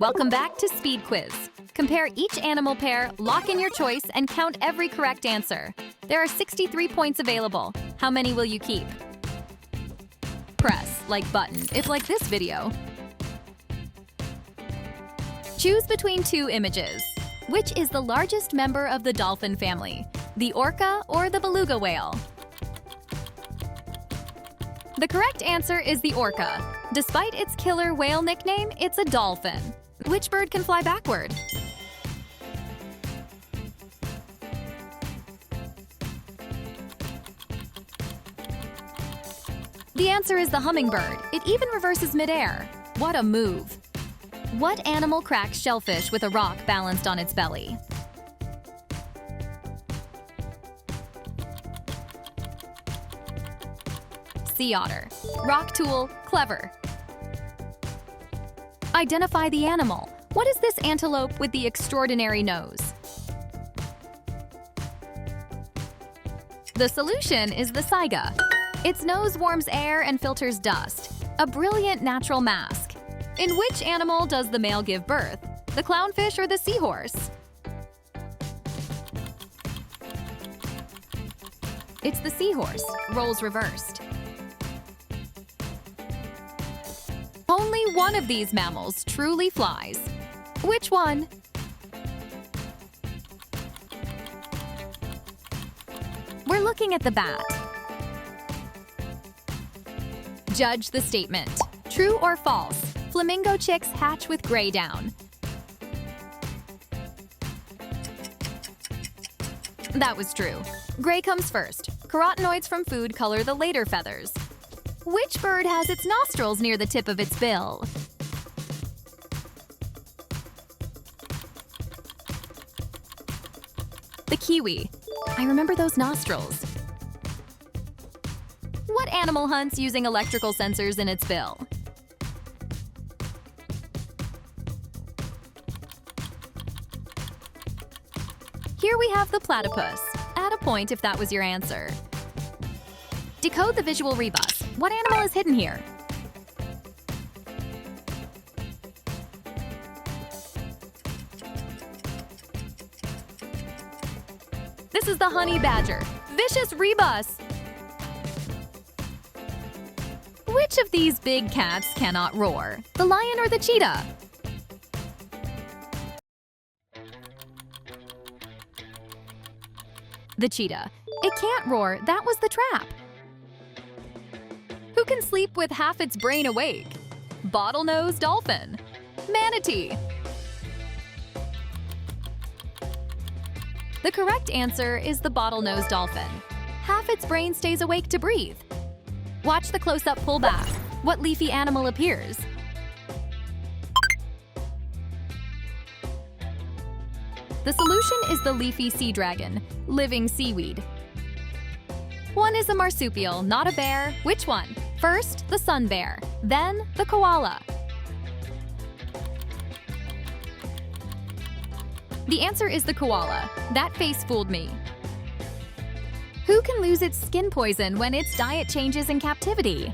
Welcome back to Speed Quiz. Compare each animal pair, lock in your choice, and count every correct answer. There are 63 points available. How many will you keep? Press like button if like this video. Choose between two images. Which is the largest member of the dolphin family? The orca or the beluga whale? The correct answer is the orca. Despite its killer whale nickname, it's a dolphin. Which bird can fly backward? The answer is the hummingbird. It even reverses midair. What a move! What animal cracks shellfish with a rock balanced on its belly? Sea otter. Rock tool, clever. Identify the animal. What is this antelope with the extraordinary nose? The solution is the saiga. Its nose warms air and filters dust. A brilliant natural mask. In which animal does the male give birth? The clownfish or the seahorse? It's the seahorse. Roles reversed. Only one of these mammals truly flies. Which one? We're looking at the bat. Judge the statement. True or false? Flamingo chicks hatch with gray down. That was true. Gray comes first. Carotenoids from food color the later feathers. Which bird has its nostrils near the tip of its bill? The kiwi. I remember those nostrils. What animal hunts using electrical sensors in its bill? Here we have the platypus. Add a point if that was your answer. Decode the visual rebus. What animal is hidden here? This is the honey badger. Vicious rebus! Which of these big cats cannot roar? The lion or the cheetah? The cheetah. It can't roar. That was the trap. Who can sleep with half its brain awake? Bottlenose dolphin. Manatee. The correct answer is the bottlenose dolphin. Half its brain stays awake to breathe. Watch the close-up pullback. What leafy animal appears? The solution is the leafy sea dragon, living seaweed. One is a marsupial, not a bear. Which one? First, the sun bear, then the koala. The answer is the koala. That face fooled me. Who can lose its skin poison when its diet changes in captivity?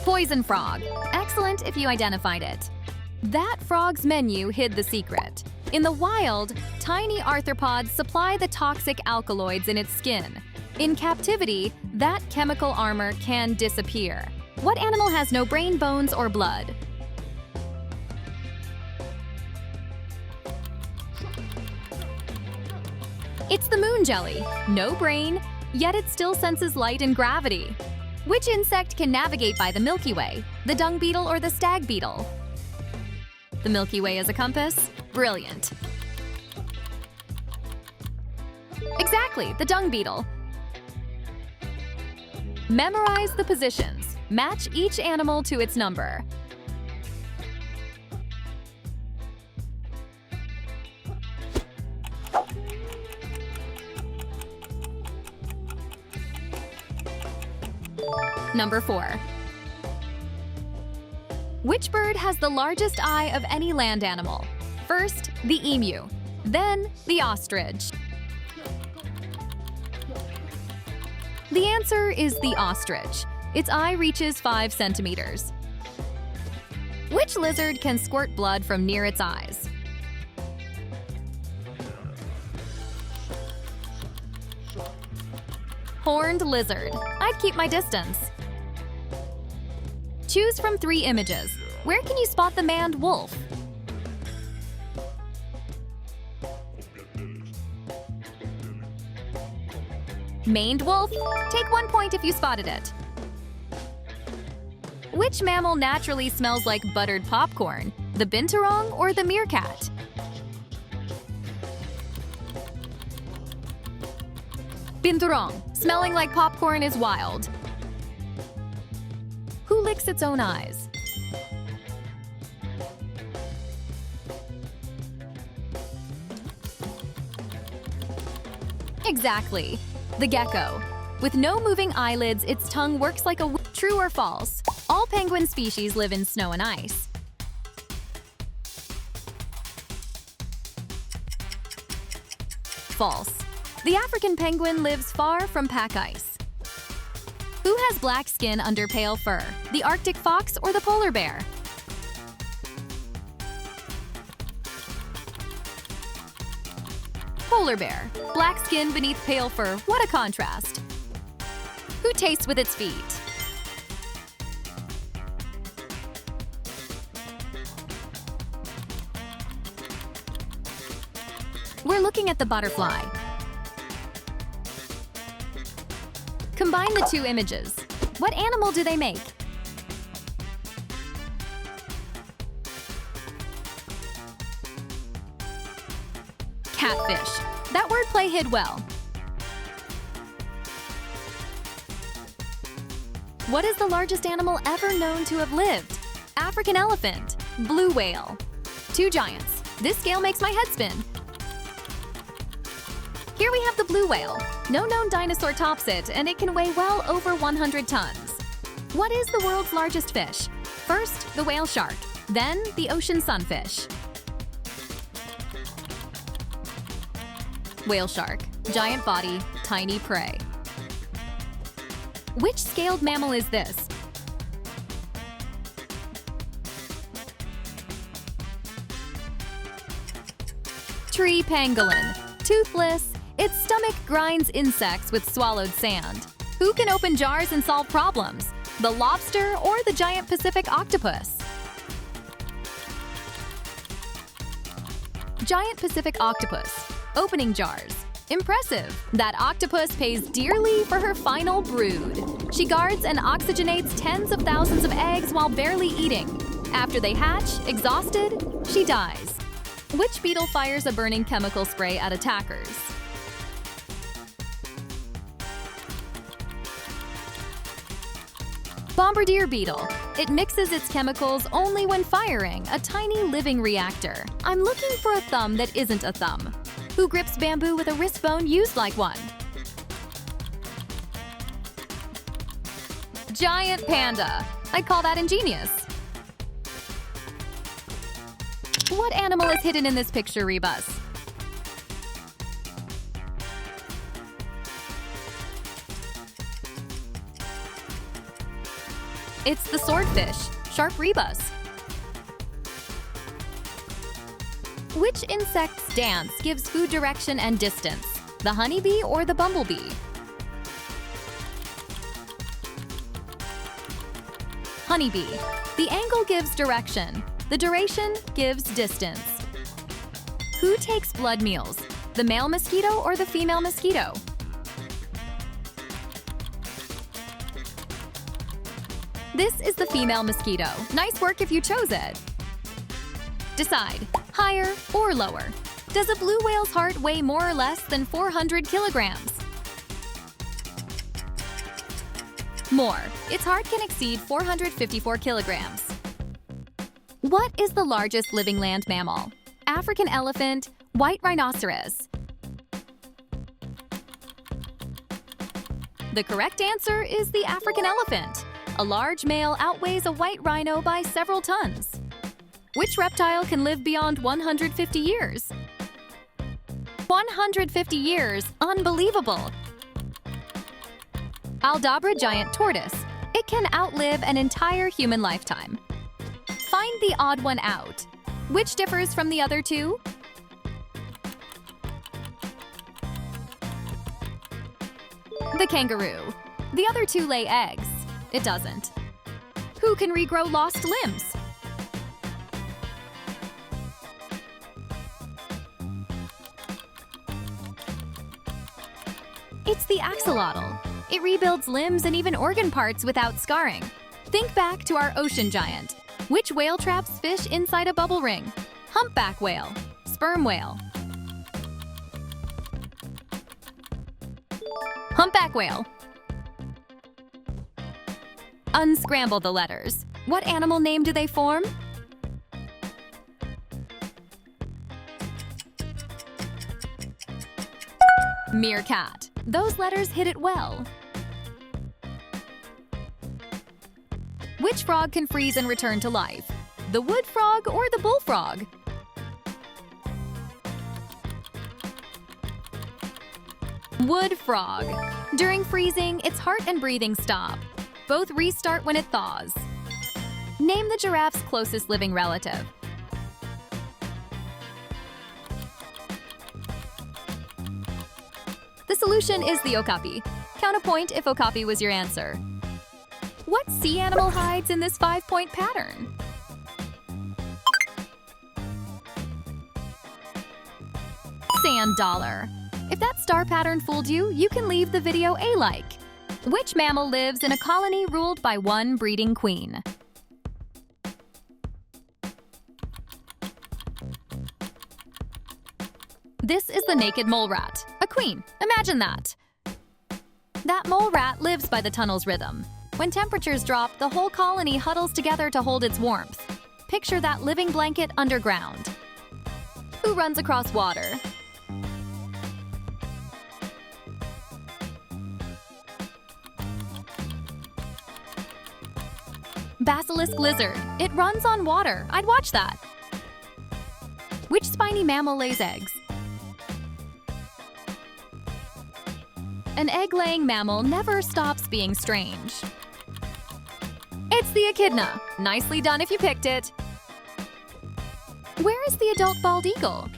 Poison frog. Excellent if you identified it. That frog's menu hid the secret. In the wild, tiny arthropods supply the toxic alkaloids in its skin. In captivity, that chemical armor can disappear. What animal has no brain, bones, or blood? It's the moon jelly. No brain, yet it still senses light and gravity. Which insect can navigate by the Milky Way? The dung beetle or the stag beetle? The Milky Way as a compass? Brilliant. Exactly, the dung beetle. Memorize the positions. Match each animal to its number. Number 4. Which bird has the largest eye of any land animal? First, the emu, then the ostrich. The answer is the ostrich. Its eye reaches 5 centimeters. Which lizard can squirt blood from near its eyes? Horned lizard. I'd keep my distance. Choose from 3 images. Where can you spot the maned wolf? Maned wolf? Take 1 point if you spotted it. Which mammal naturally smells like buttered popcorn? The binturong or the meerkat? Binturong. Smelling like popcorn is wild. Who licks its own eyes? Exactly. The gecko. With no moving eyelids, its tongue works like a... True or false? All penguin species live in snow and ice. False. The African penguin lives far from pack ice. Who has black skin under pale fur? The Arctic fox or the polar bear? Polar bear. Black skin beneath pale fur. What a contrast. Who tastes with its feet? We're looking at the butterfly. Combine the 2 images. What animal do they make? Catfish. That wordplay hid well. What is the largest animal ever known to have lived? African elephant. Blue whale. 2 giants. This scale makes my head spin. Here we have the blue whale. No known dinosaur tops it, and it can weigh well over 100 tons. What is the world's largest fish? First, the whale shark, then the ocean sunfish. Whale shark. Giant body, tiny prey. Which scaled mammal is this? Tree pangolin. Toothless. Its stomach grinds insects with swallowed sand. Who can open jars and solve problems? The lobster or the giant Pacific octopus? Giant Pacific octopus. Opening jars. Impressive! That octopus pays dearly for her final brood. She guards and oxygenates tens of thousands of eggs while barely eating. After they hatch, exhausted, she dies. Which beetle fires a burning chemical spray at attackers? Bombardier beetle. It mixes its chemicals only when firing a tiny living reactor. I'm looking for a thumb that isn't a thumb. Who grips bamboo with a wrist bone used like one? Giant panda. I'd call that ingenious. What animal is hidden in this picture, Rebus? It's the swordfish, sharp rebus. Which insect's dance gives food direction and distance? The honeybee or the bumblebee? Honeybee. The angle gives direction. The duration gives distance. Who takes blood meals? The male mosquito or the female mosquito? This is the female mosquito. Nice work if you chose it. Decide, higher or lower. Does a blue whale's heart weigh more or less than 400 kilograms? More. Its heart can exceed 454 kilograms. What is the largest living land mammal? African elephant, white rhinoceros. The correct answer is the African elephant. A large male outweighs a white rhino by several tons. Which reptile can live beyond 150 years? 150 years! Unbelievable! Aldabra giant tortoise. It can outlive an entire human lifetime. Find the odd one out. Which differs from the other two? The kangaroo. The other two lay eggs. It doesn't. Who can regrow lost limbs? It's the axolotl. It rebuilds limbs and even organ parts without scarring. Think back to our ocean giant. Which whale traps fish inside a bubble ring? Humpback whale, sperm whale. Humpback whale. Unscramble the letters. What animal name do they form? Meerkat. Those letters hit it well. Which frog can freeze and return to life? The wood frog or the bullfrog? Wood frog. During freezing, its heart and breathing stop. Both restart when it thaws. Name the giraffe's closest living relative. The solution is the okapi. Count a point if okapi was your answer. What sea animal hides in this 5-point pattern? Sand dollar. If that star pattern fooled you, you can leave the video a like. Which mammal lives in a colony ruled by one breeding queen? This is the naked mole rat, a queen. Imagine that. That mole rat lives by the tunnel's rhythm. When temperatures drop, the whole colony huddles together to hold its warmth. Picture that living blanket underground. Who runs across water? Basilisk lizard. It runs on water. I'd watch that. Which spiny mammal lays eggs? An egg-laying mammal never stops being strange. It's the echidna. Nicely done if you picked it. Where is the adult bald eagle?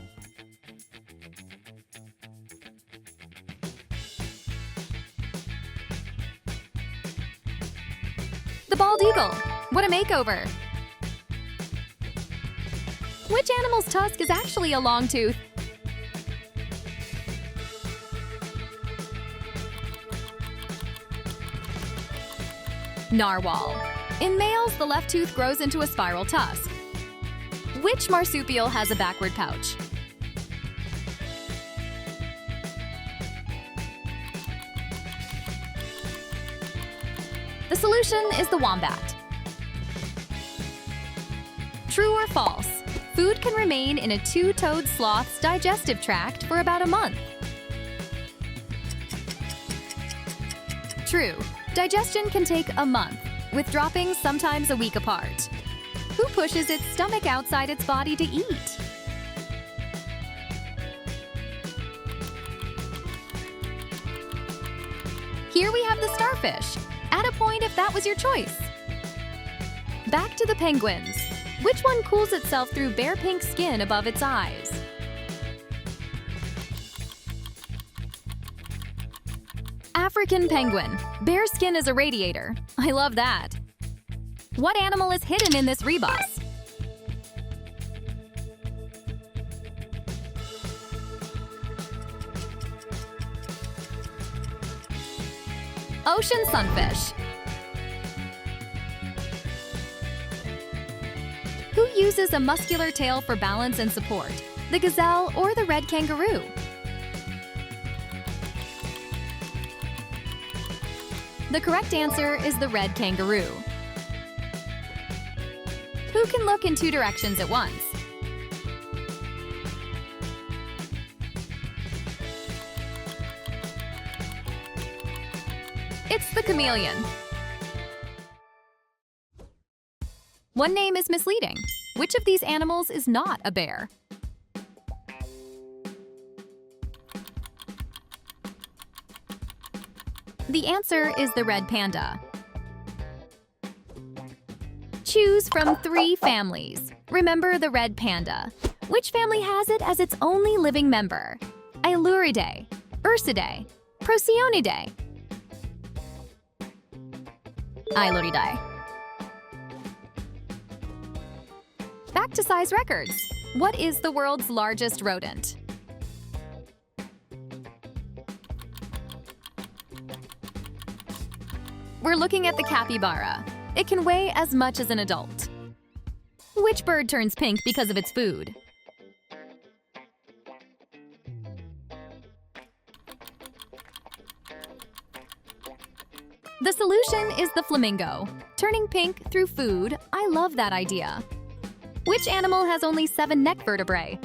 The bald eagle. What a makeover! Which animal's tusk is actually a long tooth? Narwhal. In males, the left tooth grows into a spiral tusk. Which marsupial has a backward pouch? The solution is the wombat. True or false? Food can remain in a two-toed sloth's digestive tract for about a month. True. Digestion can take a month, with droppings sometimes a week apart. Who pushes its stomach outside its body to eat? Here we have the starfish. Add a point if that was your choice. Back to the penguins. Which one cools itself through bare pink skin above its eyes? African penguin. Bare skin is a radiator. I love that. What animal is hidden in this rebus? Ocean sunfish. Who uses a muscular tail for balance and support? The gazelle or the red kangaroo? The correct answer is the red kangaroo. Who can look in two directions at once? It's the chameleon. One name is misleading. Which of these animals is not a bear? The answer is the red panda. Choose from 3 families. Remember the red panda. Which family has it as its only living member? Ailuridae, Ursidae, Procyonidae. Ailuridae. Back to size records. What is the world's largest rodent? We're looking at the capybara. It can weigh as much as an adult. Which bird turns pink because of its food? The solution is the flamingo. Turning pink through food, I love that idea. Which animal has only 7 neck vertebrae?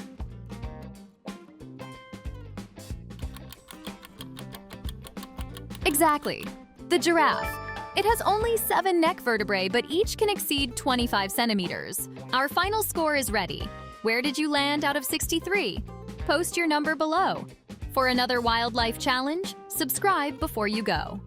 Exactly, the giraffe. It has only 7 neck vertebrae, but each can exceed 25 centimeters. Our final score is ready. Where did you land out of 63? Post your number below. For another wildlife challenge, subscribe before you go.